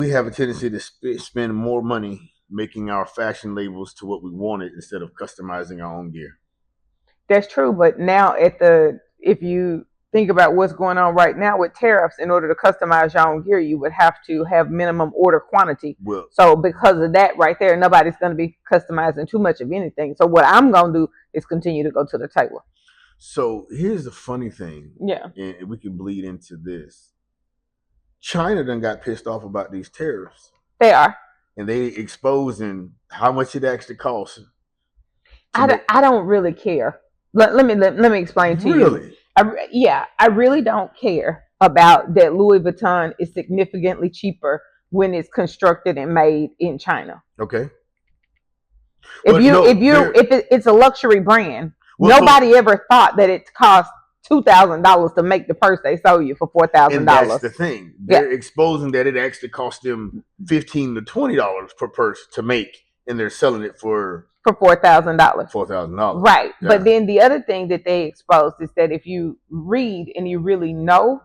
we have a tendency to spend more money making our fashion labels to what we wanted instead of customizing our own gear. That's true, but now if you think about what's going on right now with tariffs, in order to customize your own gear, you would have to have minimum order quantity. Well, so because of that right there, nobody's going to be customizing too much of anything. So what I'm going to do is continue to go to the tailor. So here's the funny thing. Yeah. And we can bleed into this. China done got pissed off about these tariffs. They are. And they exposing how much it actually costs. I don't really care. Let me explain to you. I really don't care about that Louis Vuitton is significantly cheaper when it's constructed and made in China. Okay. If it's a luxury brand, nobody ever thought that it cost $2,000 to make the purse they sold you for $4,000. And that's the thing. They're exposing that it actually cost them $15 to $20 per purse to make, and they're selling it for $4,000. $4,000. Right. Yeah. But then the other thing that they exposed is that if you read and you really know,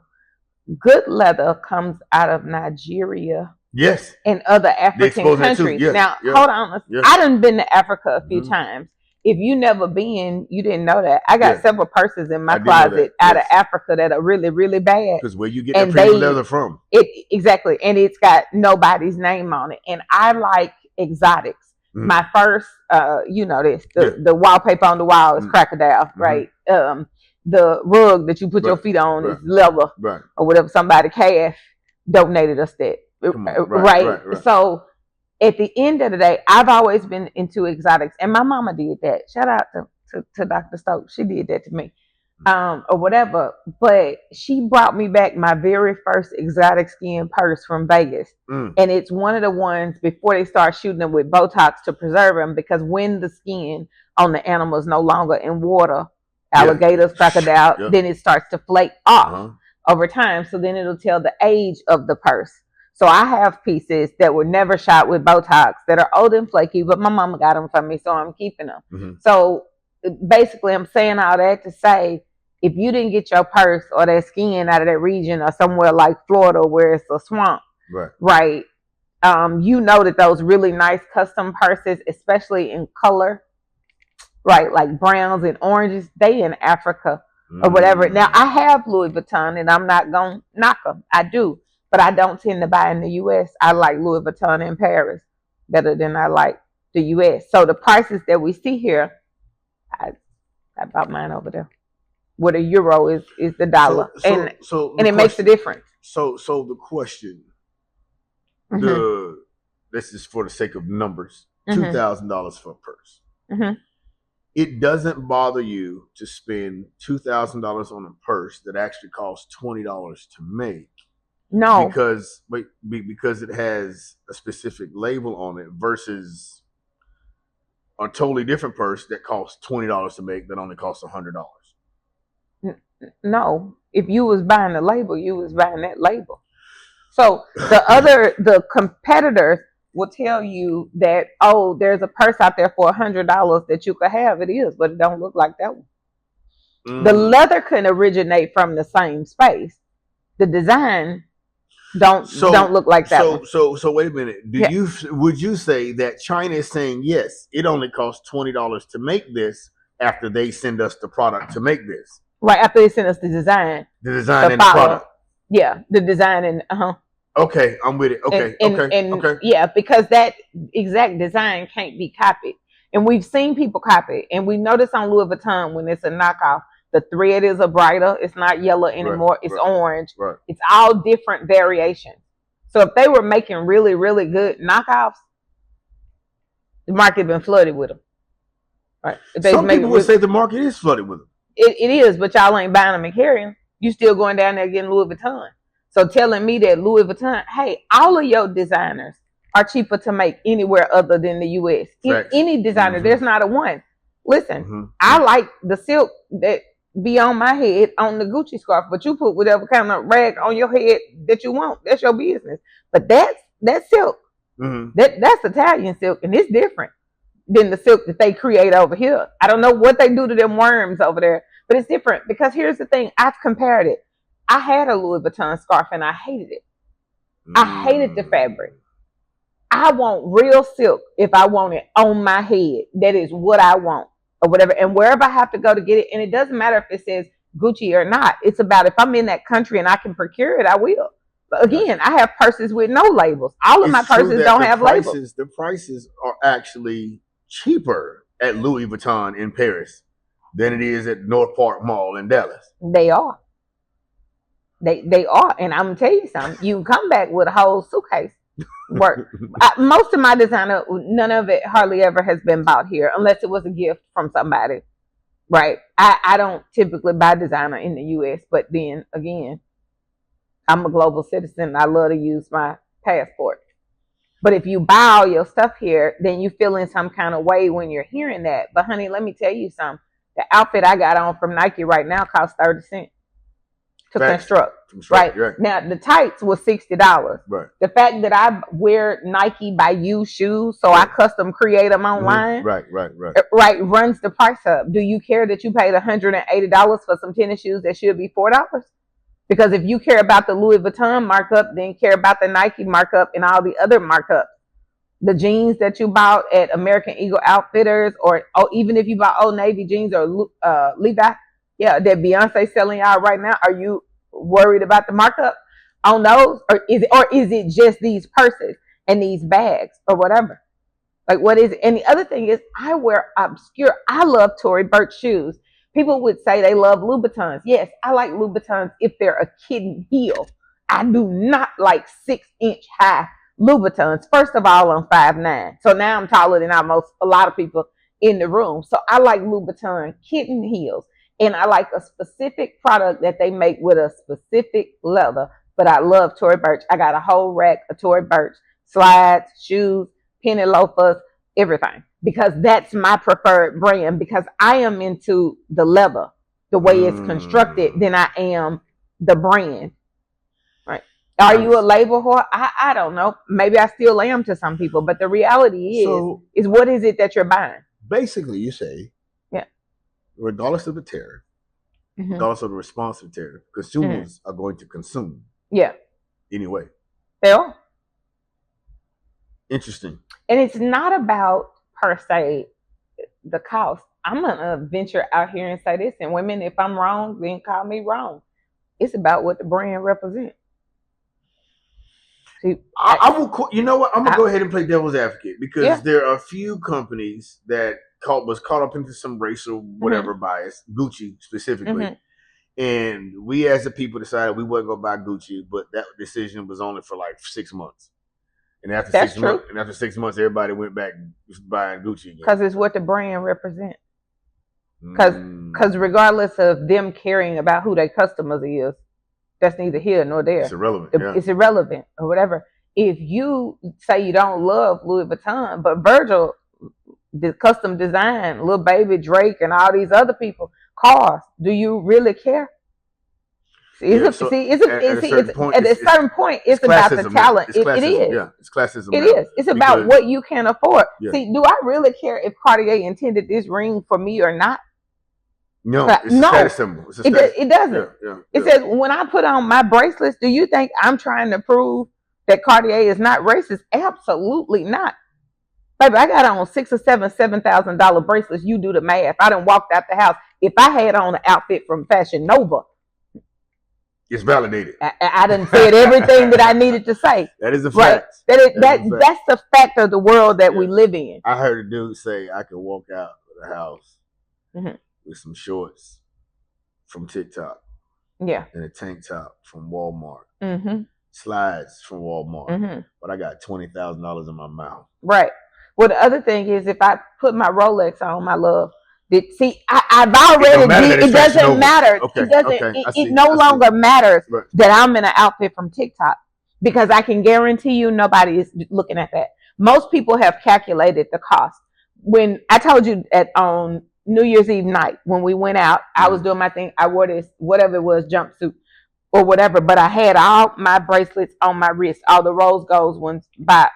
good leather comes out of Nigeria. Yes. And other African countries. Yes. Now, hold on. Yes. I done been to Africa a few times. If you never been, you didn't know that. I got several purses in my closet out of Africa that are really, really bad. Because where you get that premium leather from. Exactly. And it's got nobody's name on it. And I like exotics. My first, the wallpaper on the wall is crocodile, right? The rug that you put your feet on is leather, or whatever. Somebody calf donated us that, right? So at the end of the day, I've always been into exotics, and my mama did that. Shout out to Dr. Stokes, she did that to me, or whatever. But she brought me back my very first exotic skin purse from Vegas. And it's one of the ones before they start shooting them with Botox to preserve them, because when the skin on the animal is no longer in water, alligators, crocodile, then it starts to flake off over time. So then it'll tell the age of the purse. So I have pieces that were never shot with Botox that are old and flaky, but my mama got them for me, so I'm keeping them. So basically, I'm saying all that to say, if you didn't get your purse or that skin out of that region or somewhere like Florida where it's a swamp, right? You know that those really nice custom purses, especially in color, right, like browns and oranges, they in Africa or whatever. Now, I have Louis Vuitton, and I'm not going to knock them. I do. But I don't tend to buy in the U.S. I like Louis Vuitton in Paris better than I like the U.S. So the prices that we see here, I bought mine over there, where the euro is the dollar, and it makes a difference. So the question, this is for the sake of numbers, $2,000 for a purse. It doesn't bother you to spend $2,000 on a purse that actually costs $20 to make. No, because it has a specific label on it versus a totally different purse that costs $20 to make that only costs $100. No, if you was buying the label, you was buying that label. So the competitors will tell you that, oh, there's a purse out there for $100 that you could have. It is, but it don't look like that one. The leather can originate from the same space. The design don't look like that one. So wait a minute. Would you say that China is saying, yes, it only costs $20 to make this after they send us the product to make this? Right, after they send us the design. The design and the product. Yeah, the design and Okay, I'm with it. Okay. Yeah, because that exact design can't be copied. And we've seen people copy, and we notice on Louis Vuitton when it's a knockoff, the thread is a brighter. It's not yellow anymore. It's orange. It's all different variations. So if they were making really, really good knockoffs, the market been flooded with them. Right? Some people would say the market is flooded with them. It is, but y'all ain't buying them and carrying them. You still going down there getting Louis Vuitton. So telling me that Louis Vuitton, hey, all of your designers are cheaper to make anywhere other than the U.S. Any designer, there's not a one. Listen, I like the silk that be on my head on the Gucci scarf, but you put whatever kind of rag on your head that you want. That's your business. But that's silk. That's Italian silk, and it's different than the silk that they create over here. I don't know what they do to them worms over there, but it's different, because here's the thing. I've compared it. I had a Louis Vuitton scarf and I hated it. I hated the fabric. I want real silk if I want it on my head. That is what I want, or whatever. And wherever I have to go to get it, and it doesn't matter if it says Gucci or not. It's about if I'm in that country and I can procure it, I will. But again, I have purses with no labels. All of my purses don't have labels. The prices are actually cheaper at Louis Vuitton in Paris than it is at North Park Mall in Dallas. They are. They are. And I'm going to tell you something. You can come back with a whole suitcase. Work. Most of my designer, none of it hardly ever has been bought here unless it was a gift from somebody. Right. I don't typically buy designer in the US, but then again, I'm a global citizen. I love to use my passport. But if you buy all your stuff here, then you feel in some kind of way when you're hearing that. But honey, let me tell you something. The outfit I got on from Nike right now costs 30 cents to construct. Right. Now the tights was $60. Right. The fact that I wear Nike by you shoes, so I custom create them online. Right. Runs the price up. Do you care that you paid $180 for some tennis shoes that should be $4? Because if you care about the Louis Vuitton markup, then care about the Nike markup and all the other markups. The jeans that you bought at American Eagle Outfitters, or even if you bought Old Navy jeans or Levi, that Beyonce selling y'all right now, are you worried about the markup on those? Or is it just these purses and these bags or whatever? Like, what is it? And the other thing is, I wear obscure. I love Tory Burch shoes. People would say they love Louboutins. Yes, I like Louboutins if they're a kitten heel. I do not like 6-inch high Louboutins. First of all, I'm 5'9", so now I'm taller than almost a lot of people in the room. So I like Louboutin kitten heels, and I like a specific product that they make with a specific leather. But I love Tory Burch. I got a whole rack of Tory Burch slides, shoes, penny loafers, everything, because that's my preferred brand, because I am into the leather, the way it's constructed, than I am the brand. Right. Are you a label whore? I don't know. Maybe I still am to some people, but the reality is what is it that you're buying? Basically, you say, regardless of the tariff, regardless of the response to the tariff, consumers are going to consume. Yeah. Anyway. They are. Interesting. And it's not about, per se, the cost. I'm going to venture out here and say this, and women, if I'm wrong, then call me wrong. It's about what the brand represents. See, I will. You know what? I'm gonna go ahead and play devil's advocate, because there are a few companies that was caught up into some racial whatever bias, Gucci specifically, and we as a people decided we wasn't gonna buy Gucci, but that decision was only for like 6 months. And after 6 months, everybody went back buying Gucci again. Because it's what the brand represents. Because regardless of them caring about who their customers is, that's neither here nor there. It's irrelevant. It's irrelevant or whatever. If you say you don't love Louis Vuitton, but Virgil, the custom design, Lil Baby, Drake, and all these other people, cars, do you really care? At a certain point, it's about the talent. It is. Yeah, it's classism. It is. It's about what you can afford. Yeah. See, do I really care if Cartier intended this ring for me or not? No, it's a status symbol. It doesn't. It says, when I put on my bracelets, do you think I'm trying to prove that Cartier is not racist? Absolutely not. Baby, I got on $6,000 or $7,000 bracelets. You do the math. I done walked out the house. If I had on an outfit from Fashion Nova, it's validated. I done said everything that I needed to say. That is a fact. Right. That's the fact of the world that we live in. I heard a dude say I could walk out of the house with some shorts from TikTok. Yeah. And a tank top from Walmart. Slides from Walmart. But I got $20,000 in my mouth. Right. Well, the other thing is, if I put my Rolex on, my love, I've already did. It doesn't matter. It no longer matters that I'm in an outfit from TikTok, because I can guarantee you nobody is looking at that. Most people have calculated the cost. When I told you on New Year's Eve night, when we went out, I was doing my thing. I wore this, whatever it was, jumpsuit or whatever, but I had all my bracelets on my wrist, all the rose gold ones by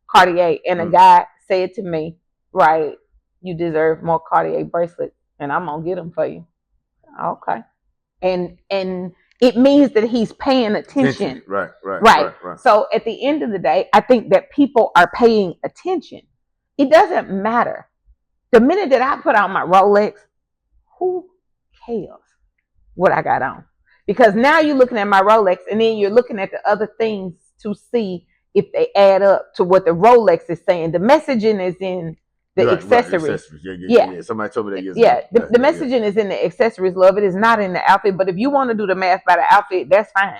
Cartier. And a guy said to me, right, you deserve more Cartier bracelets, and I'm gonna get them for you. Okay. And it means that he's paying attention. Right. So at the end of the day, I think that people are paying attention. It doesn't matter. The minute that I put on my Rolex, who cares what I got on? Because now you're looking at my Rolex and then you're looking at the other things to see if they add up to what the Rolex is saying. The messaging is in the accessories. Yeah. Somebody told me that yesterday. Yeah, the messaging is in the accessories, love. It is not in the outfit. But if you want to do the math by the outfit, that's fine.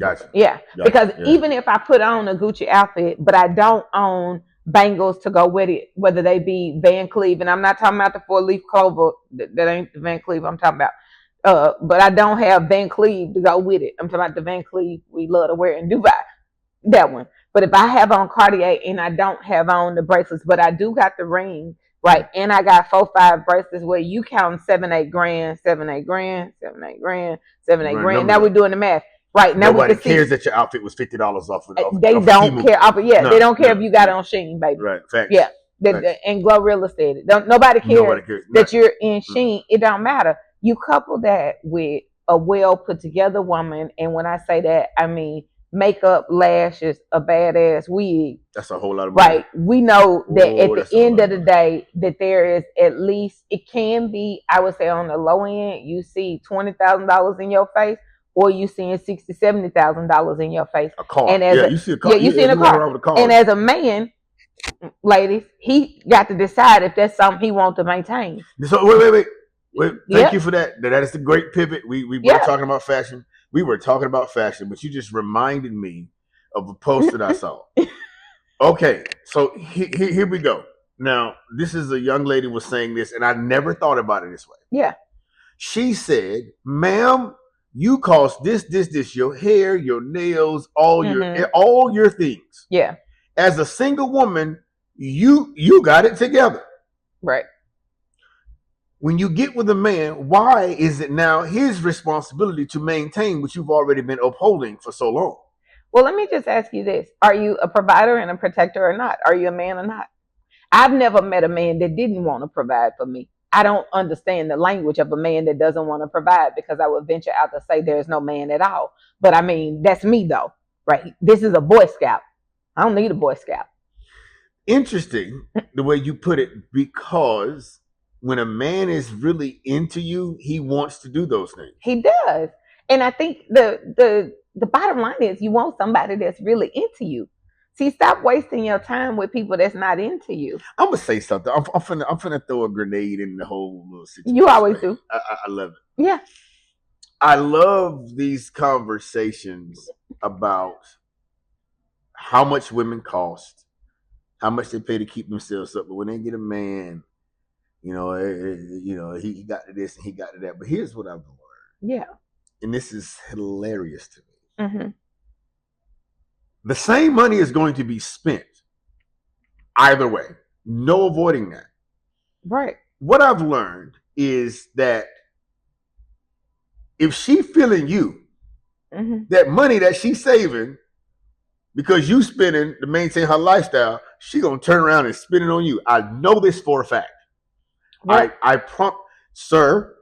Gotcha. Yeah, because even if I put on a Gucci outfit, but I don't own bangles to go with it, whether they be Van Cleef, and I'm not talking about the 4-leaf clover. That ain't the Van Cleef I'm talking about. But I don't have Van Cleef to go with it. I'm talking about the Van Cleef we love to wear in Dubai. That one. But if I have on Cartier and I don't have on the bracelets, but I do got the ring, right? And I got 4-5 bracelets where you count 7-8 grand, 7-8 grand, 7-8 grand, 7-8 grand. Now we're doing the math. Right, now nobody cares that your outfit was $50 off of they don't care. They don't care if you got on Shein, baby. Right, facts. Yeah, and Glorilla said it. Nobody cares that you're in Shein. It don't matter. You couple that with a well put together woman, and when I say that, I mean makeup, lashes, a badass wig. That's a whole lot of money. Right. We know that at the end of the day, that there is at least, it can be, I would say on the low end, you see $20,000 in your face. Or you seeing $60,000, $70,000 in your face. A car. And as you see a car. Yeah, you see a car. And as a man, ladies, he got to decide if that's something he wants to maintain. So wait. Thank you for that. That is the great pivot. We were talking about fashion. But you just reminded me of a post that I saw. Okay, so here we go. Now, this is a young lady was saying this, and I never thought about it this way. Yeah. She said, "Ma'am, you cost this, your hair, your nails, all your things. Yeah. As a single woman, you got it together. Right. When you get with a man, why is it now his responsibility to maintain what you've already been upholding for so long?" Well, let me just ask you this. Are you a provider and a protector or not? Are you a man or not? I've never met a man that didn't want to provide for me. I don't understand the language of a man that doesn't want to provide, because I would venture out to say there's no man at all. But I mean, that's me though, right? This is a Boy Scout. I don't need a Boy Scout. Interesting the way you put it, because when a man is really into you, he wants to do those things. He does. And I think the bottom line is you want somebody that's really into you. See, stop wasting your time with people that's not into you. I'm gonna say something. I'm finna throw a grenade in the whole little situation. You always do. I love it. Yeah. I love these conversations about how much women cost, how much they pay to keep themselves up. But when they get a man, he got to this and he got to that. But here's what I've learned. Yeah. And this is hilarious to me. Mm-hmm. The same money is going to be spent either way. No avoiding that. Right. What I've learned is that if she feeling you, that money that she's saving because you spending to maintain her lifestyle, she gonna turn around and spend it on you. I know this for a fact. Right. I prompt, sir.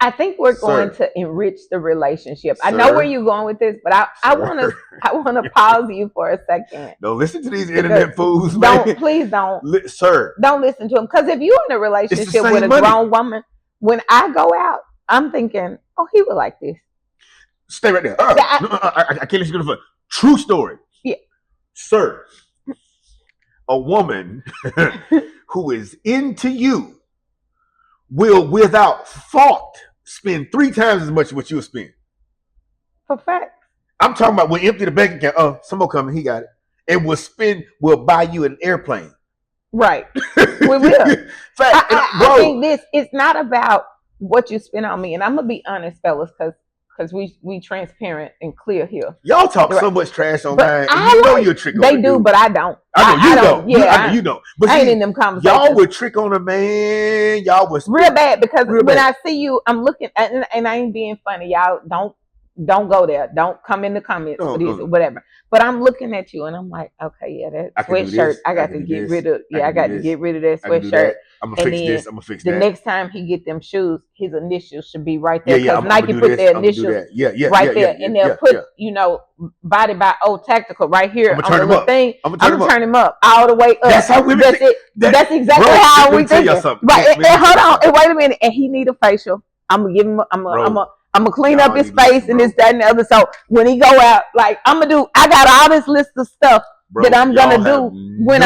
I think we're going to enrich the relationship. Sir, I know where you're going with this, but I want to pause you for a second. Don't listen to these internet fools, man. Please don't, sir. Don't listen to them, because if you're in a relationship with a grown woman, when I go out, I'm thinking, oh, he would like this. Stay right there. I can't let you go to true story. Yeah, sir. A woman who is into you will, without fault, spend 3 times as much as what you'll spend. For fact. I'm talking about when empty the bank account. Oh, some more coming. He got it. And we'll buy you an airplane. Right. We will. Fact. I think it's not about what you spend on me. And I'm going to be honest, fellas, because we transparent and clear here. Y'all talk so much trash online. And you know you're a trick on They do, but I don't. I don't. Yeah, you don't. But I ain't in them conversations. Y'all would trick on a man. Y'all was real bad, because when I see you, I'm looking, and I ain't being funny. Y'all don't don't go there. Don't come in the comments for this or whatever. But I'm looking at you and I'm like, okay, yeah, that sweatshirt, I got to get rid of. Yeah, I got to get rid of that sweatshirt. I'm gonna fix this. I'm gonna fix that. The next time he get them shoes, his initials should be right there because Nike put their initials right there, and they'll put body by Old Tactical right here on the little thing. I'm gonna turn him up all the way up. That's how women. That's exactly how we think. Right? And hold on, and wait a minute, and he need a facial. I'm gonna give him. I'm gonna clean up his face and this, that, and the other. So when he go out, like I got all this list of stuff that I'm gonna do when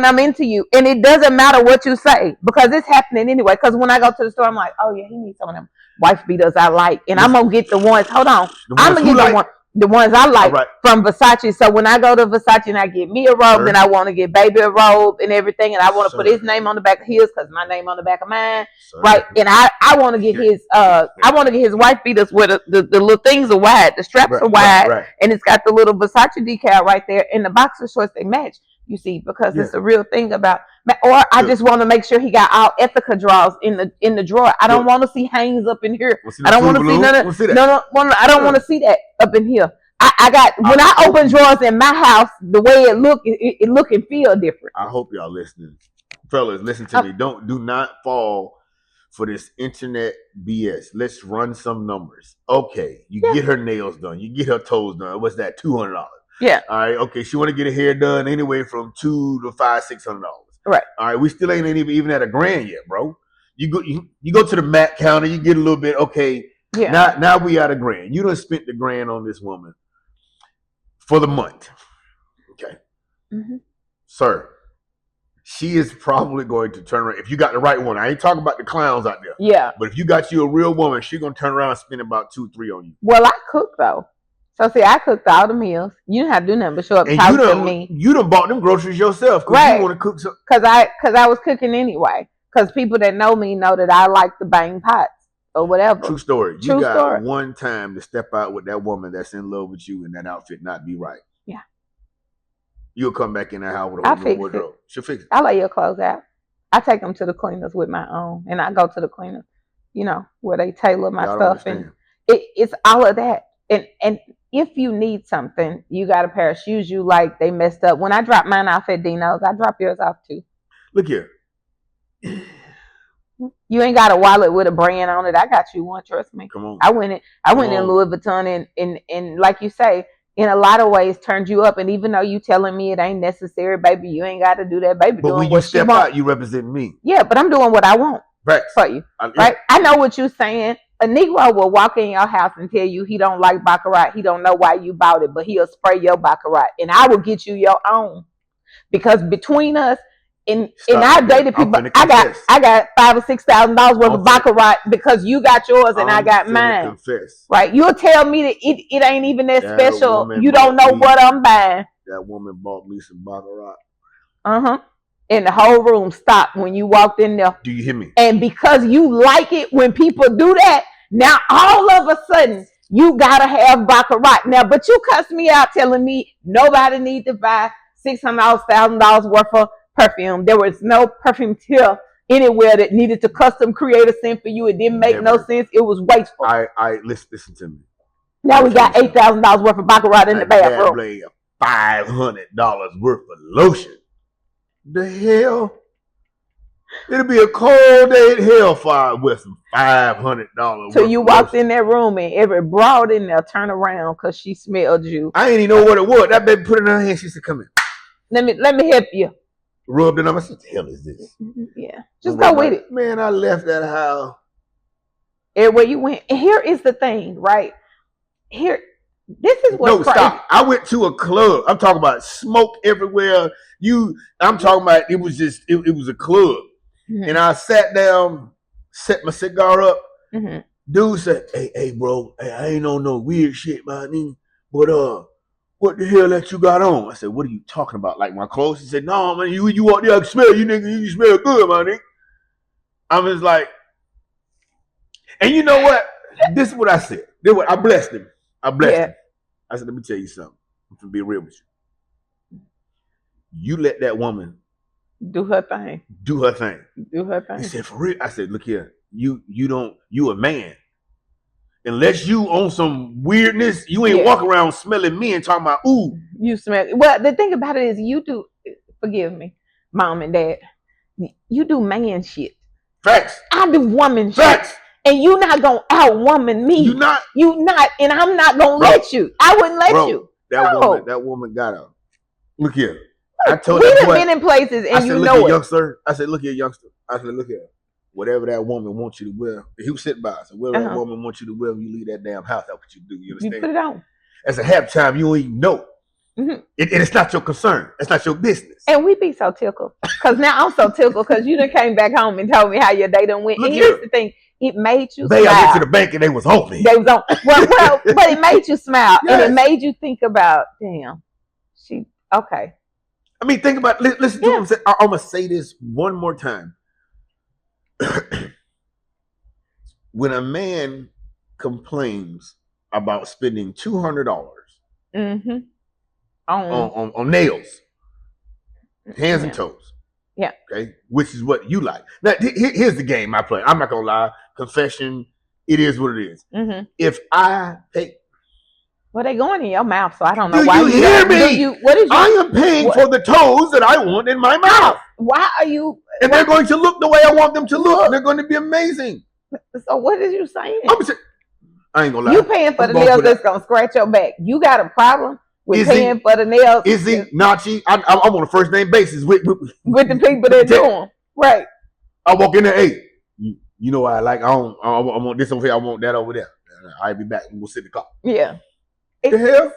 I'm into you, and it doesn't matter what you say because it's happening anyway. Because when I go to the store, I'm like, oh yeah, he needs some of them wife beaters I like, and I'm gonna get the ones. Hold on, I'm gonna get the ones I like from Versace. So when I go to Versace and I get me a robe, then I want to get baby a robe and everything, and I want to put his name on the back of his because my name on the back of mine, right? And I want to get his wife beaters where the little things are wide, the straps are wide, and it's got the little Versace decal right there, and the boxer shorts they match. You see, because it's a real thing about. Or I just want to make sure he got all Ethica drawers in the drawer. I don't want to see hangs up in here. I don't want to see none of no. I don't want to see that up in here. I got when I open drawers in my house, the way it look and feel different. I hope y'all listening, fellas. Listen to me. Do not fall for this internet BS. Let's run some numbers. Okay, you get her nails done. You get her toes done. What's that? $200. Yeah. All right. Okay. She want to get her hair done anyway from $200 to $500-$600. Right. All right. We still ain't even at $1,000 yet, bro. You go to the Mac counter. You get a little bit. Okay. Yeah. Now we at $1,000. You done spent the $1,000 on this woman for the month. Okay. Mm-hmm. Sir, she is probably going to turn around if you got the right one. I ain't talking about the clowns out there. Yeah. But if you got you a real woman, she's gonna turn around and spend about $2-3 on you. Well, I cook though. So see, I cooked all the meals. You didn't have to do nothing but show up and talk to me. You done bought them groceries yourself because you want to cook some. Because I was cooking anyway. Because people that know me know that I like to bang pots or whatever. True story. You got one time to step out with that woman that's in love with you and that outfit not be right. Yeah. You'll come back in that house with a wardrobe. She'll fix it. I lay your clothes out. I take them to the cleaners with my own, and I go to the cleaners, where they tailor my stuff, and it's all of that. And if you need something, you got a pair of shoes you like, they messed up. When I drop mine off at Dino's, I drop yours off too. Look here. You ain't got a wallet with a brand on it. I got you one, trust me. Come on. I went in Louis Vuitton and like you say, in a lot of ways turned you up. And even though you telling me it ain't necessary, baby, you ain't got to do that, baby. But when you step out, you represent me. Yeah, but I'm doing what I want for you. Right? I know what you're saying. A Negro will walk in your house and tell you he don't like Baccarat. He don't know why you bought it, but he'll spray your Baccarat. And I will get you your own. Because between us, in our dated people, I got $5,000 or $6,000 worth of Baccarat because you got yours and I got mine. Confess. Right? You'll tell me that it ain't even that special. You don't know what I'm buying. That woman bought me some Baccarat. Uh-huh. And the whole room stopped when you walked in there. Do you hear me? And because you like it when people do that, now all of a sudden you gotta have Baccarat. Now, but you cussed me out telling me nobody need to buy $600, $1,000 worth of perfume. There was no perfume here anywhere that needed to custom create a scent for you. It didn't make no sense. It was wasteful. Listen to me. Now we got $8,000 worth of Baccarat in the bathroom. $500 worth of lotion. The hell? It'll be a cold day at hellfire with some $500. So you walked in that room and every broad in there turned around because she smelled you. I ain't even know what it was. That baby put it in her hand. She said, "Come in. Let me help you." Rubbed it on. I said, "What the hell is this?" Yeah, just go with it. Man, I left that house. Everywhere you went. And here is the thing, right? This is what. No, stop. I went to a club. I'm talking about smoke everywhere. I'm talking about it was just it was a club. Mm-hmm. And I sat down, set my cigar up. Mm-hmm. Dude said, hey, bro, I ain't on no weird shit, man. But what the hell that you got on? I said, what are you talking about? Like my clothes? He said, no, man, you out there, I can smell you, nigga. You smell good, man. I was like, and you know what? This is what I said. I blessed him. I blessed him. I said, let me tell you something. I'm gonna be real with you. You let that woman do her thing. He said, for real? I said, look here, you a man. Unless you on some weirdness, you ain't walk around smelling me and talking about, ooh. You smell. Well, the thing about it is you do, forgive me, mom and dad, you do man shit. Facts. I do woman Facts. shit. And you not going to out-woman me. You not, and I'm not going to let you. I wouldn't let you. That woman got a, look here. I told we that have boy, been in places and I said, you look know here, it. youngster. I said, look here, youngster. I said, look here. Whatever that woman wants you to wear, he was sitting by. I said, whatever that woman wants you to wear when you leave that damn house, that's what you do. You understand? You put it on. As a halftime, you don't even know. Mm-hmm. It's not your concern. It's not your business. And we be so tickled. Because now I'm so tickled because you done came back home and told me how your day done went. And here's the thing. It made you smile. I went to the bank and they was open. They was on. Well, but it made you smile. Yes. And it made you think about, damn, okay. I mean, think about, listen to what I'm saying. I'm going to say this one more time. When a man complains about spending $200 on nails, hands and toes. Yeah. Okay. Which is what you like. Now, here's the game I play. I'm not going to lie. Confession. It is what it is. Mm-hmm. If I pay. Well, they going in your mouth, so I don't know do why you hear me? What is I am paying for the toes that I want in my mouth. Why are you? And they're going to look the way I want them to look. They're going to be amazing. So what is you saying? I ain't gonna lie. You paying for the nails that's gonna scratch your back. You got a problem with paying for the nails. Is he Nachi? I'm on a first name basis with the people that do them. Right. I walk in there, hey, you know what I like? I want this over here, I want that over there. I'll be back and we'll sit in the car. Yeah. The hell?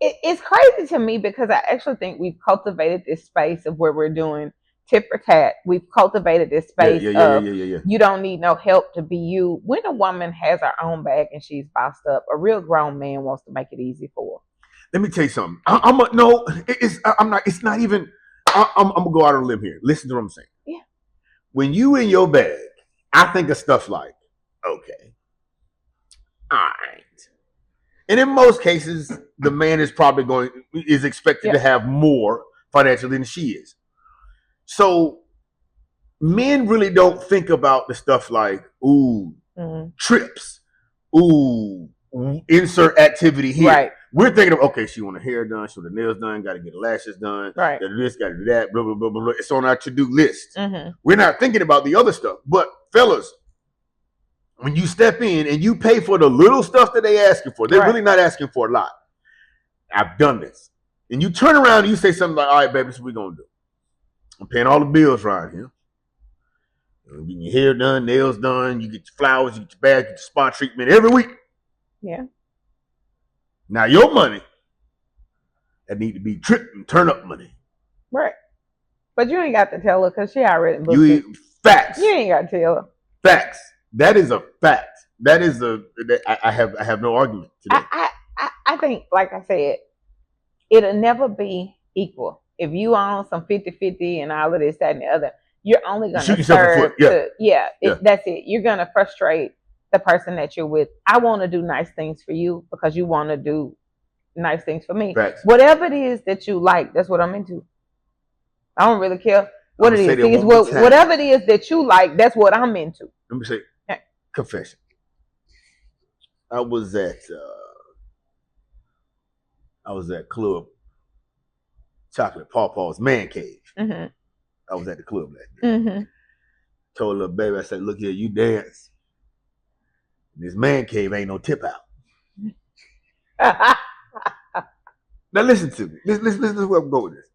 It's crazy to me because I actually think we've cultivated this space of where we're doing tit for tat. We've cultivated this space of you don't need no help to be you. When a woman has her own bag and she's bossed up, a real grown man wants to make it easy for her. Let me tell you something. It's not even. I'm gonna go out on a limb here. Listen to what I'm saying. Yeah. When you in your bag, I think of stuff like, okay, all right. And in most cases, the man is probably expected to have more financially than she is. So men really don't think about the stuff like, trips, insert activity here. Right. We're thinking of, okay, she want her hair done, she want her nails done, got to get her lashes done, right. Got to do this, got to do that, blah, blah, blah, blah, blah. It's on our to-do list. Mm-hmm. We're not thinking about the other stuff. But fellas, when you step in and you pay for the little stuff that they asking for, they're really not asking for a lot. I've done this. And you turn around and you say something like, all right, baby, this is what we're going to do. I'm paying all the bills right here. You get your hair done, nails done, you get your flowers, you get your bag, you get your spa treatment every week. Yeah. Now your money, that need to be trip and turn up money. Right. But you ain't got to tell her because she already booked it. Facts. You ain't got to tell her. Facts. That is a fact. That is I have no argument today. I think, like I said, it'll never be equal. If you own some 50-50 and all of this, that, and the other, you're only going to serve that's it. You're going to frustrate the person that you're with. I want to do nice things for you because you want to do nice things for me. Facts. Whatever it is that you like, that's what I'm into. I don't really care what it is. Whatever it is that you like, that's what I'm into. Let me say, confession. I was at Club Chocolate Pawpaw's Man Cave. Mm-hmm. I was at the club that day. Mm-hmm. Told little baby, I said, look here, you dance. This man cave ain't no tip out. Now listen to me. Listen to where I'm going with this.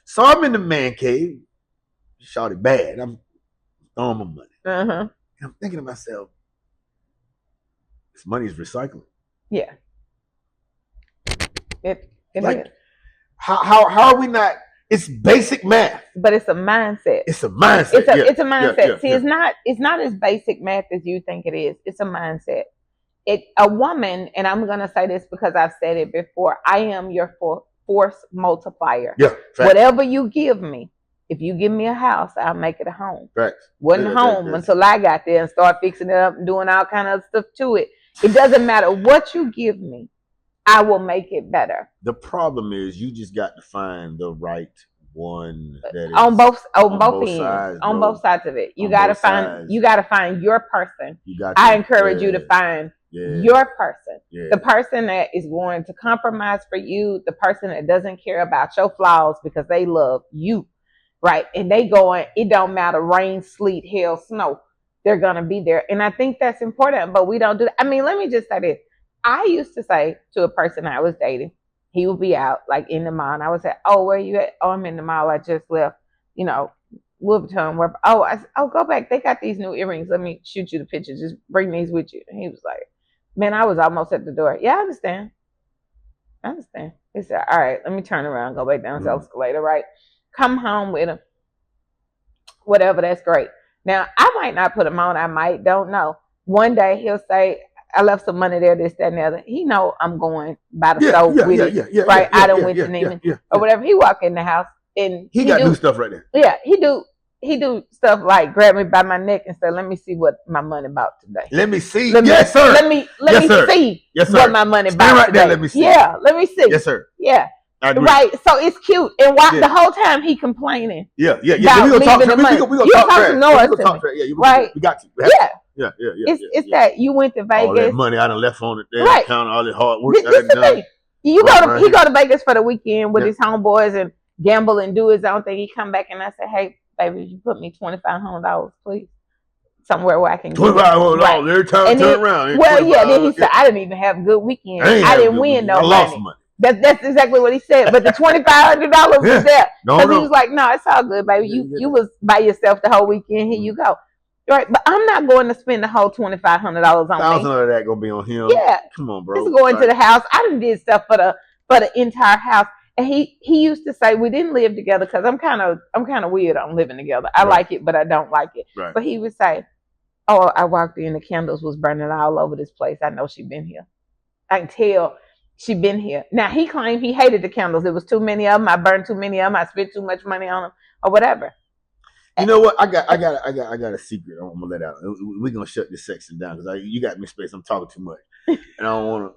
So I'm in the man cave. Shawty bad. I'm throwing my money. Uh-huh. And I'm thinking to myself, this money is recycling. Yeah. It like, is. How are we not? It's basic math. But it's a mindset. It's a mindset. It's a mindset. See, it's not as basic math as you think it is. It's a mindset. A woman, and I'm gonna say this because I've said it before, I am your force multiplier. Yeah. Facts. Whatever you give me, if you give me a house, I'll make it a home. Facts. Wasn't home until I got there and started fixing it up and doing all kind of stuff to it. It doesn't matter what you give me, I will make it better. The problem is you just got to find the right one that is on both ends, both sides of it. You gotta find your person. I encourage you to find your person, the person that is going to compromise for you, the person that doesn't care about your flaws because they love you, right? And they going, it don't matter, rain, sleet, hail, snow, they're going to be there. And I think that's important, but we don't do that. I mean, let me just say this. I used to say to a person I was dating, he would be out like in the mall, and I would say, oh, where you at? Oh, I'm in the mall. I just left, Wilburton. Oh, go back. They got these new earrings. Let me shoot you the picture. Just bring these with you. And he was like, man, I was almost at the door. Yeah, I understand. He said, all right, let me turn around, go back down the escalator, right? Come home with him. Whatever, that's great. Now, I might not put him on. I might, don't know. One day he'll say, I left some money there, this, that, and the other. He know I'm going by the stove with it, right? I done went to Neiman or whatever. He walk in the house and he got new stuff right there. Yeah, he do stuff like grab me by my neck and say, let me see what my money about today. Let me see. Yes, sir. Let me see what my money about right today. There, let me see. Yeah, let me see. Yes, sir. Yeah. Right. So it's cute. And the whole time he complaining. Yeah. We gonna talk trash. Right. We got to. Yeah. It's that you went to Vegas. All that money I done left on it there. Counting all the hard work. This is the thing. He go to Vegas for the weekend with his homeboys and gamble and do his own thing. He come back and I say, hey, baby, you put me $2,500, please, somewhere where I can get $2,500 every time I turn around. Then he said, I didn't even have a good weekend. I didn't win no money. I lost money. That's exactly what he said. But the $2,500 was there. Because he was like, no, it's all good, baby. You was by yourself the whole weekend. Here you go. Right, but I'm not going to spend the whole $2,500 on me. $1,000 of that gonna be on him. Yeah, come on, bro. It's going to the house. I done did stuff for the entire house. And he used to say we didn't live together because I'm kind of weird on living together. I like it, but I don't like it. Right. But he would say, "Oh, I walked in, the candles was burning all over this place. I know she been here. I can tell she been here." Now he claimed he hated the candles. There was too many of them. I burned too many of them. I spent too much money on them, or whatever. You know what? I got a secret. I'm gonna let out. We're gonna shut this section down because you got me space. I'm talking too much, and I don't want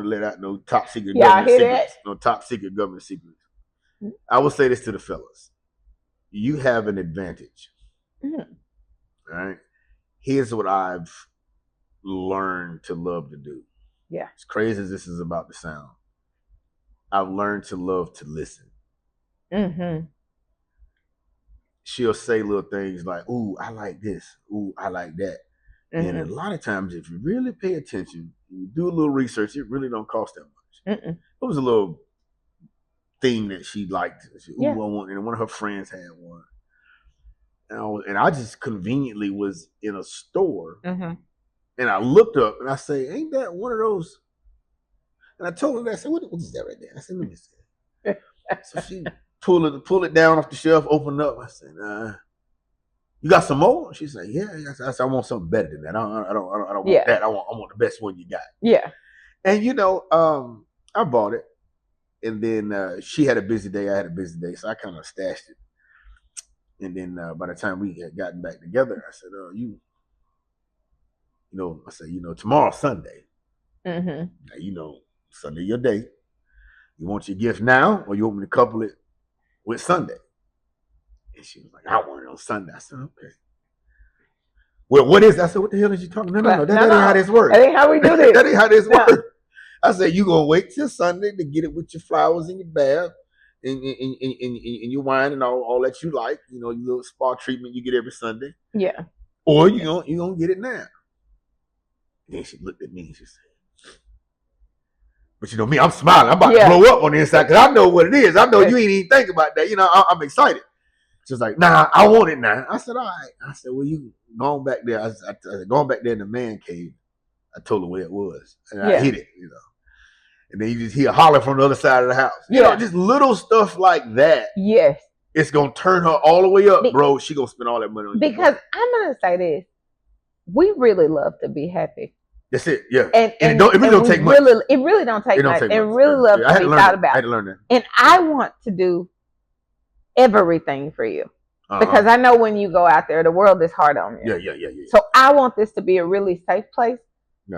to let out no top secret government secrets. No top secret government secrets. I will say this to the fellas: you have an advantage. Mm-hmm. All right. Here's what I've learned to love to do. Yeah. As crazy as this is about to sound, I've learned to love to listen. Mm-hmm. She'll say little things like, "Ooh, I like this. Ooh, I like that." Mm-hmm. And a lot of times, if you really pay attention, you do a little research, it really don't cost that much. Mm-mm. It was a little thing that she liked. She, I want, and one of her friends had one. And I just conveniently was in a store, and I looked up and I say, "Ain't that one of those?" And I told her that. I said, "What is that right there?" I said, "Let me see." So she pull it down off the shelf, open up. I said, "You got some more?" She said, "Yeah." I said, "I want something better than that. I don't want that. I want the best one you got." Yeah. And I bought it, and then she had a busy day. I had a busy day, so I kind of stashed it. And then by the time we had gotten back together, I said, I said, tomorrow's Sunday. Mm-hmm. Now, Sunday your day. You want your gift now, or you want me to couple it with Sunday? And she was like, "I want it on Sunday." I said, "Okay." Well, what is that? I said, "What the hell is you talking?" No. That ain't how this works. That ain't how we do this. That ain't how this works. I said, "You gonna wait till Sunday to get it with your flowers in your bath and your wine and all that you like, your little spa treatment you get every Sunday. Yeah. Or you gonna get it now." And then she looked at me and she said, "But me, I'm smiling. I'm about to blow up on the inside because I know what it is. I know you ain't even think about that. I'm excited." She's like, "Nah, I want it now." I said, "All right." I said, "Well, you going back there." I said, "Going back there in the man cave." I told her where it was, and I hit it, And then you just hear a holler from the other side of the house. Just little stuff like that. Yes. It's gonna turn her all the way up, bro. She gonna spend all that money on you. Because I'm gonna say this: we really love to be happy. That's it, yeah. And it really don't take much. It really don't take much. And really love to be thought about. I had to learn that. And I want to do everything for you. Because I know when you go out there, the world is hard on you. Yeah. So I want this to be a really safe place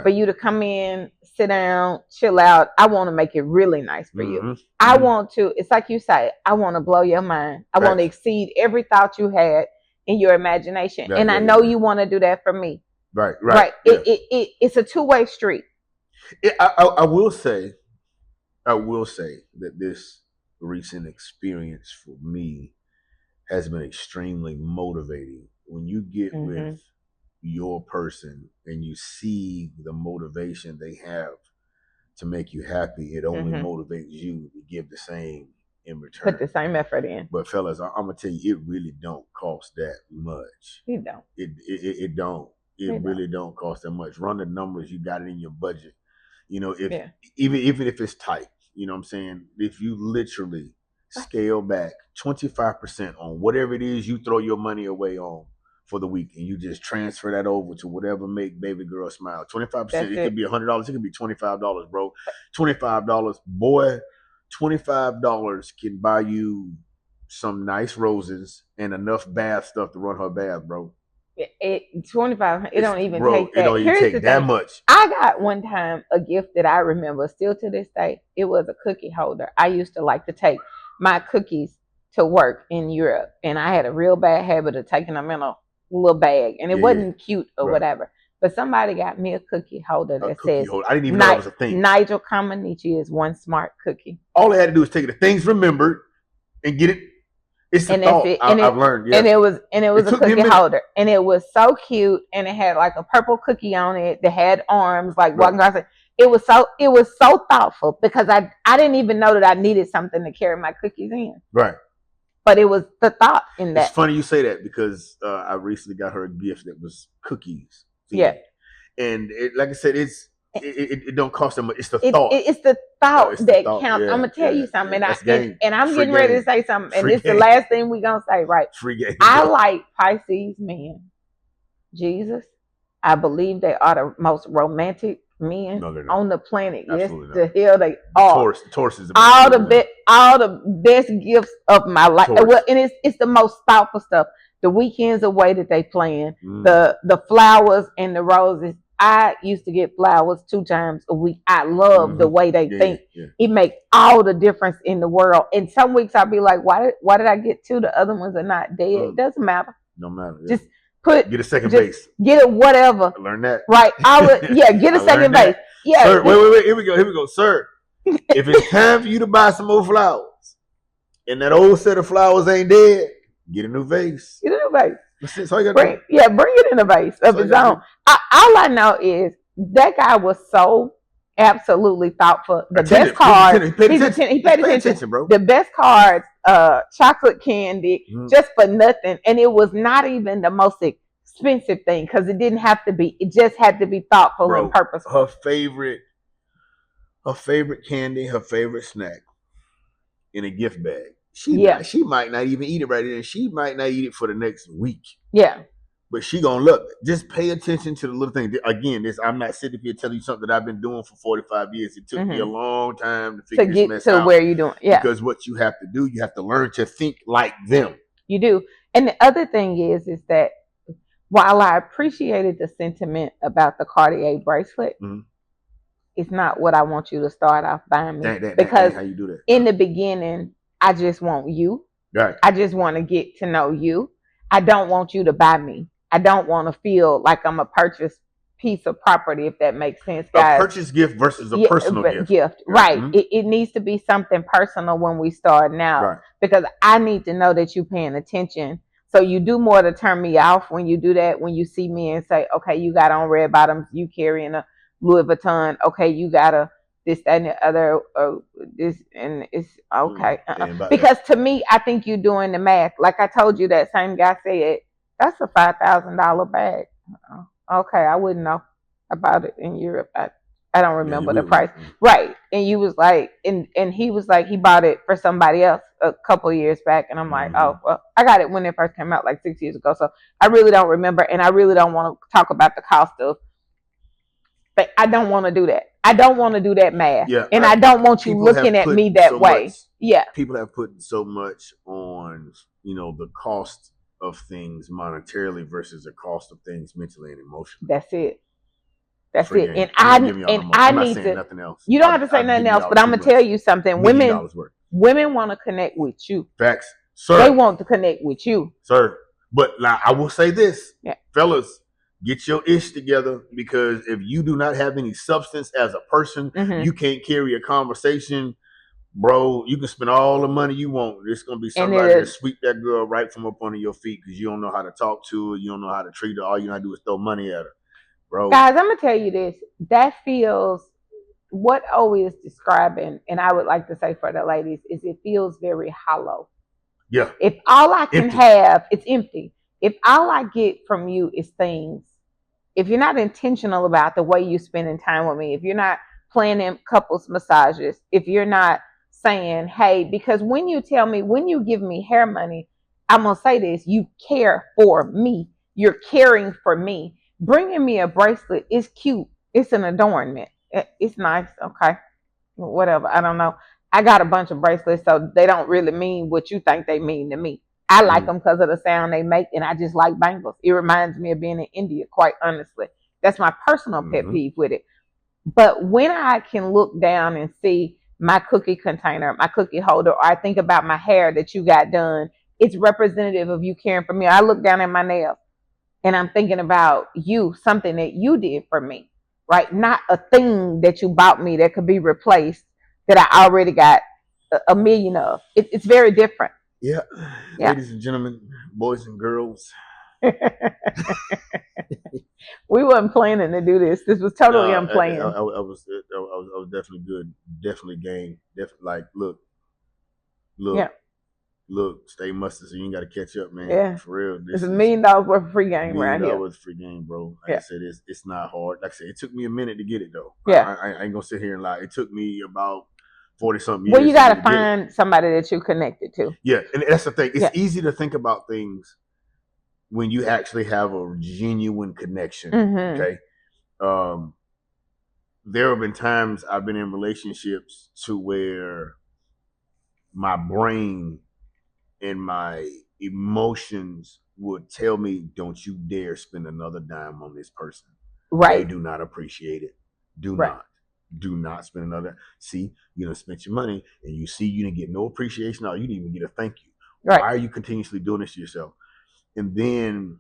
for you to come in, sit down, chill out. I want to make it really nice for you. I want to, it's like you say, I want to blow your mind. I want to exceed every thought you had in your imagination. And I know you want to do that for me. Right. Yeah. It's a two-way street. I will say that this recent experience for me has been extremely motivating. When you get with your person and you see the motivation they have to make you happy, it only motivates you to give the same in return. Put the same effort in. But fellas, I'm gonna tell you, it really don't cost that much. It don't. It don't. It really don't cost that much. Run the numbers. You got it in your budget. You know, if even if it's tight, you know what I'm saying? If you literally scale back 25% on whatever it is you throw your money away on for the week, and you just transfer that over to whatever make baby girl smile. 25%. It could be $100. It could be $25, bro. $25, boy. $25 can buy you some nice roses and enough bath stuff to run her bath, bro. 25. It don't even take that. It don't even take that much. I got one time a gift that I remember still to this day. It was a cookie holder. I used to like to take my cookies to work in Europe, and I had a real bad habit of taking them in a little bag, and it wasn't cute or whatever. But somebody got me a cookie holder that says, I didn't even know that was a thing. Nigel Comaneci is one smart cookie. All they had to do is take the things remembered and get it. It's the thought I've learned. Yeah. And it was a cookie holder, and it was so cute, and it had like a purple cookie on it that had arms like walking across it. It was so thoughtful because I didn't even know that I needed something to carry my cookies in. Right. But it was the thought in that. It's funny you say that because I recently got her a gift that was cookies. Yeah. And like I said, it don't cost them much. It's the thought. It's the thought that counts. Yeah, I'm gonna tell you something, and I'm getting ready to say something, and this is the last thing we're gonna say, right? Free game. I like Pisces men. Jesus, I believe they are the most romantic men on the planet. Absolutely yes, the hell they are. Taurus is all the best gifts of my life. Well, and it's the most thoughtful stuff. The weekends away that they plan, the flowers and the roses. I used to get flowers 2 times a week. I love the way they think. Yeah. It makes all the difference in the world. And some weeks I'll be like, why did I get 2? The other ones are not dead. It doesn't matter. No matter. Yeah. Just get a second base. Get it whatever. I learned that. Right. Get a second base. Yeah. Sir, wait. Here we go. Sir, if it's time for you to buy some more flowers and that old set of flowers ain't dead, get a new vase. Get a new vase. So you bring it in a vase of his own. All I know is that guy was so absolutely thoughtful. The best cards, he paid attention, bro. The best cards, chocolate candy, just for nothing, and it was not even the most expensive thing because it didn't have to be. It just had to be thoughtful and purposeful. Her favorite candy, her favorite snack, in a gift bag. She might not even eat it right then. She might not eat it for the next week. Yeah. But she gonna look. Just pay attention to the little thing. Again, I'm not sitting here telling you something that I've been doing for 45 years. It took me a long time to figure this mess out. To where you're doing. Yeah. Because what you have to do, you have to learn to think like them. You do. And the other thing is that while I appreciated the sentiment about the Cartier bracelet, it's not what I want you to start off buying me. Because how you do that? In the beginning, I just want you. Right. I just want to get to know you. I don't want you to buy me. I don't want to feel like I'm a purchased piece of property, if that makes sense, guys. A purchase gift versus a personal gift. Right. It needs to be something personal when we start now, because I need to know that you're paying attention. So you do more to turn me off when you do that, when you see me and say, okay, you got on red bottoms, you carrying a Louis Vuitton, okay, you got a this, that, and the other, this, and it's okay. Because to me, I think you're doing the math. Like I told you, that same guy said, that's a $5,000 bag. Okay, I wouldn't know about it in Europe. I don't remember the price. Right. And you was like, and he was like, he bought it for somebody else a couple of years back. And I'm like, oh, well, I got it when it first came out like 6 years ago. So I really don't remember. And I really don't want to talk about the cost of, but I don't want to do that. I don't want to do that math. Yeah, and I don't want you looking at me that way. Yeah. People have put so much on, the cost of things monetarily versus the cost of things mentally and emotionally. That's it. That's it. And I need to. Nothing else. You don't have to say nothing else, but I'm gonna tell you something. Women want to connect with you. Facts, sir. They want to connect with you, sir. But now I will say this, fellas, Get your ish together, because if you do not have any substance as a person, you can't carry a conversation, bro. You can spend all the money you want. There's gonna be somebody that sweep that girl right from up under your feet because you don't know how to talk to her, you don't know how to treat her. All you gotta do is throw money at her, bro. Guys, I'm gonna tell you this. That feels what O is describing, and I would like to say for the ladies, is it feels very hollow. Yeah. If all I can have, it's empty. If all I get from you is things, if you're not intentional about the way you're spending time with me, if you're not planning couples massages, if you're not saying, hey, because when you tell me, when you give me hair money, I'm going to say this, you care for me. You're caring for me. Bringing me a bracelet is cute. It's an adornment. It's nice. Okay. Whatever. I don't know. I got a bunch of bracelets, so they don't really mean what you think they mean to me. I like them because of the sound they make, and I just like bangles. It reminds me of being in India, quite honestly. That's my personal pet peeve with it. But when I can look down and see my cookie container, my cookie holder, or I think about my hair that you got done, it's representative of you caring for me. I look down at my nails, and I'm thinking about you, something that you did for me, right? Not a thing that you bought me that could be replaced that I already got a million of. It's very different. Yeah. Ladies and gentlemen, boys and girls. We weren't planning to do this. This was totally unplanned. I was definitely good. Definitely game. Definitely like look. Yeah. Look, stay mustard so you ain't got to catch up, man. Yeah. For real. It's $1 million worth of free game right here. $1 million worth of free game, bro. Like I said, it's not hard. Like I said, it took me a minute to get it, though. Yeah. I ain't going to sit here and lie. It took me about 40-something years. Well, you got to find somebody that you're connected to. Yeah, and that's the thing. It's easy to think about things when you actually have a genuine connection, okay? There have been times I've been in relationships to where my brain and my emotions would tell me, don't you dare spend another dime on this person. Right. They do not appreciate it. Do not spend another. See, you done spent your money and you see you didn't get no appreciation or you didn't even get a thank you. Right. Why are you continuously doing this to yourself? And then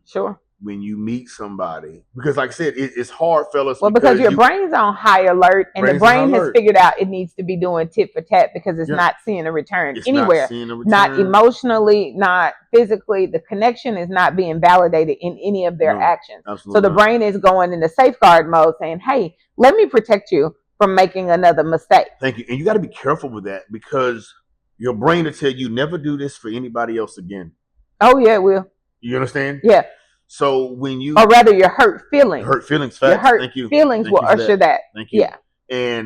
when you meet somebody, because like I said, it's hard, fellas. Well, because your brain's on high alert, and the brain has figured out it needs to be doing tit for tat because it's not seeing a return anywhere. Not emotionally, not physically. The connection is not being validated in any of their actions. So the brain is going into safeguard mode saying, hey, let me protect you from making another mistake. Thank you. And you got to be careful with that because your brain will tell you never do this for anybody else again. Oh, yeah, it will. You understand? Yeah. So when you, or rather, your hurt feelings, facts. Your hurt feelings will usher that. Thank you. Yeah.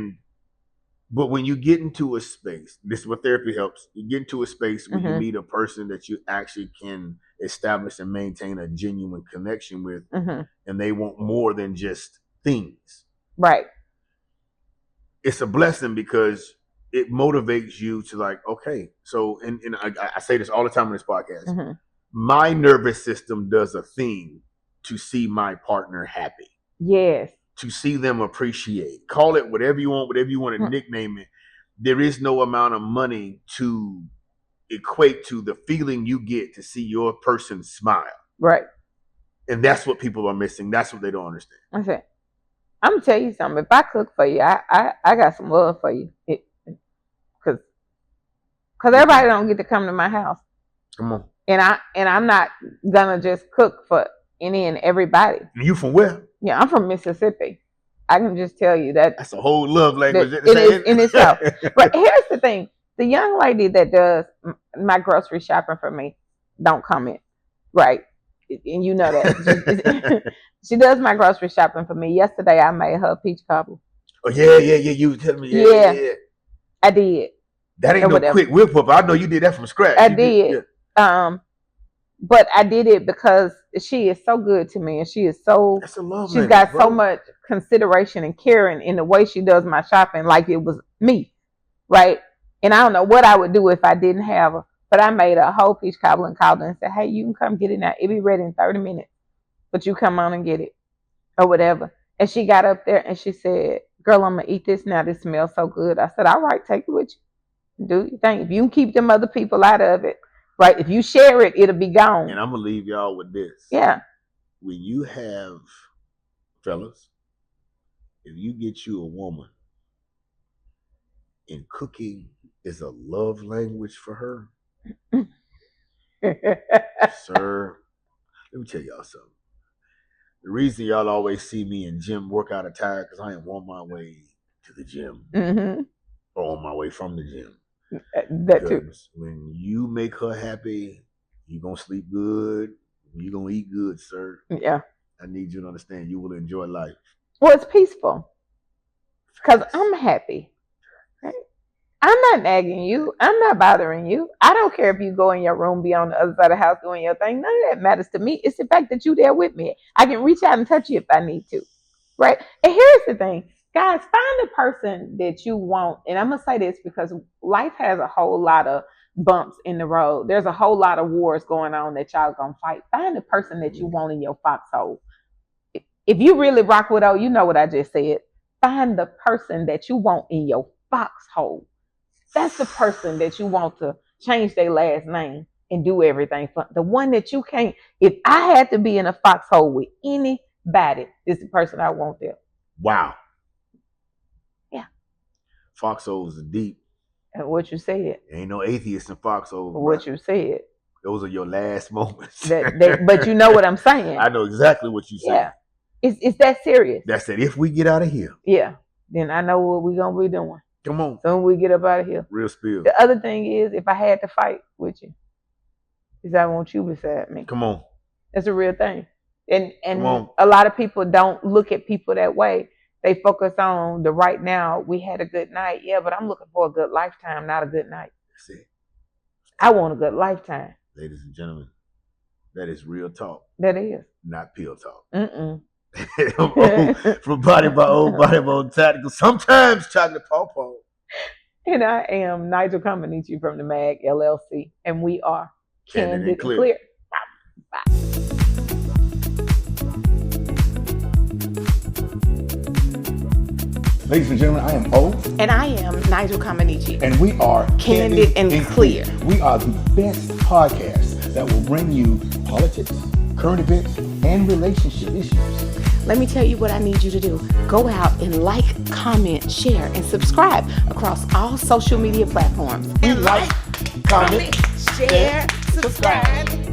But when you get into a space, this is what therapy helps. You get into a space where you meet a person that you actually can establish and maintain a genuine connection with, and they want more than just things. Right. It's a blessing because it motivates you to like, okay, so and I say this all the time on this podcast. My nervous system does a thing to see my partner happy. Yes. To see them appreciate. Call it whatever you want to nickname it. There is no amount of money to equate to the feeling you get to see your person smile. Right. And that's what people are missing. That's what they don't understand. Okay. I'm going to tell you something. If I cook for you, I got some love for you. Because everybody don't get to come to my house. Come on. And I'm not gonna just cook for any and everybody. You from where? Yeah, I'm from Mississippi. I can just tell you that. That's a whole love language. It is in itself. But here's the thing: the young lady that does my grocery shopping for me, don't comment, right? And you know that she does my grocery shopping for me. Yesterday, I made her a peach cobbler. Oh yeah. You were telling me. Yeah. I did. That ain't no quick whip up. I know you did that from scratch. I did. Yeah. But I did it because she is so good to me, and she is so. That's a love she's got so much consideration and caring in the way she does my shopping, like it was me, right? And I don't know what I would do if I didn't have her. But I made a whole peach cobbler and called her and said, "Hey, you can come get it now. It'll be ready in 30 minutes, but you come on and get it, or whatever." And she got up there and she said, "Girl, I'm gonna eat this now. This smells so good." I said, "All right, take it with you. Do your thing. If you can keep them other people out of it." Right, if you share it, it'll be gone. And I'm gonna leave y'all with this. Yeah. When you have fellas, if you get you a woman and cooking is a love language for her, sir, let me tell y'all something. The reason y'all always see me in gym workout attire because I am on my way to the gym or on my way from the gym. That too. When you make her happy, you're going to sleep good. You're going to eat good, sir. Yeah. I need you to understand you will enjoy life. Well, it's peaceful because I'm happy. Right? I'm not nagging you. I'm not bothering you. I don't care if you go in your room, be on the other side of the house doing your thing. None of that matters to me. It's the fact that you're there with me. I can reach out and touch you if I need to. Right? And here's the thing. Guys, find the person that you want. And I'm going to say this because life has a whole lot of bumps in the road. There's a whole lot of wars going on that y'all going to fight. Find the person that you want in your foxhole. If you really rock with, you know what I just said. Find the person that you want in your foxhole. That's the person that you want to change their last name and do everything for. The one that you can't. If I had to be in a foxhole with anybody, this is the person I want there. Wow. Yeah. Foxholes are deep. And what you said. Ain't no atheists in foxholes. What you said. Those are your last moments. But you know what I'm saying. I know exactly what you said. Yeah. It's that serious. That's it. If we get out of here. Yeah. Then I know what we're going to be doing. Come on. So when we get up out of here. Real spill. The other thing is, if I had to fight with you, is I want you beside me. Come on. That's a real thing. And a lot of people don't look at people that way. They focus on the right now. We had a good night. Yeah, but I'm looking for a good lifetime, not a good night. That's it. I want a good lifetime. Ladies and gentlemen, that is real talk. That is. Not pill talk. Mm-mm. From Body by Old Body by Tactical, sometimes Chocolate Pawpaw. And I am Nigel Combanici from the MAG LLC, and we are Candid Clear. Bye. Ladies and gentlemen, I am O. And I am Nigel Combanici. And we are Candid and Clear. We are the best podcast that will bring you politics, current events, and relationship issues. Let me tell you what I need you to do. Go out and like, comment, share, and subscribe across all social media platforms. We like, comment, share, subscribe.